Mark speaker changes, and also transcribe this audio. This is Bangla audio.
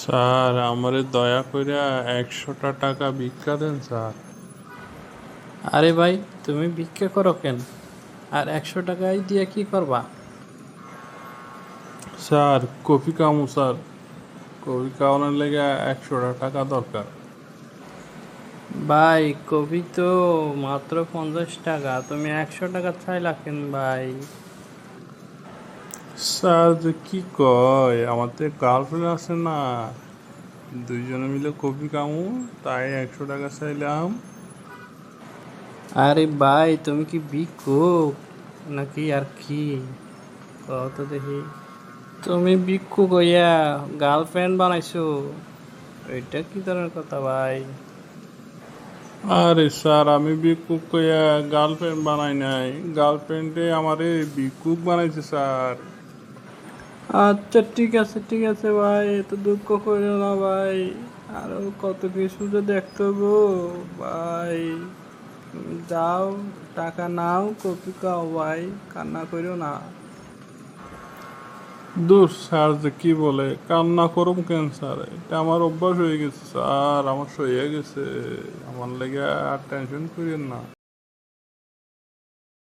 Speaker 1: স্যার আমারে দয়া কইরা 100টা টাকা ভিক্ষা দেন স্যার।
Speaker 2: আরে ভাই, তুমি ভিক্ষা করো কেন? আর 100 টাকাই দিয়ে কি করবা?
Speaker 1: স্যার কফি খামু স্যার, কফি খাওয়ানোর লেগে 100টা টাকা দরকার।
Speaker 2: ভাই, কফি তো মাত্র 50 টাকা, তুমি 100 টাকা চাইলা কেন ভাই?
Speaker 1: স্যার যে কি কয়, আমার তো গার্লফ্রেন্ড আছে না, দুইজনে মিলে কফি খামু, তাই 100 টাকা চাইলাম।
Speaker 2: আরে ভাই, তুমি কি ভিক্ষুক নাকি আর কি? কও তো দেখি। তুমি ভিক্ষুক হইয়া গার্লফ্রেন্ড বানাইছো, এটা কি ধরনের কথা ভাই?
Speaker 1: আরে স্যার আমি ভিক্ষুক কইয়া গার্লফ্রেন্ড বানাই নাই, গার্লফ্রেন্ডে আমারে ভিক্ষুক বানাইছে স্যার।
Speaker 2: আচ্ছা, ঠিক আছে ভাই, এত দুঃখ করিও না ভাই। আরো কত কিছু যে দেখতে গো ভাই। তুমি যাও, টাকা নাও, কপি খাও ভাই, কান্না করিও না।
Speaker 1: দূর স্যার যে কি বলে, কান্না করুম কেন স্যার, এটা আমার অভ্যাস হয়ে গেছে স্যার, আমার সইয়া গেছে, আমার লেগে আর টেনশন করিয়েন না।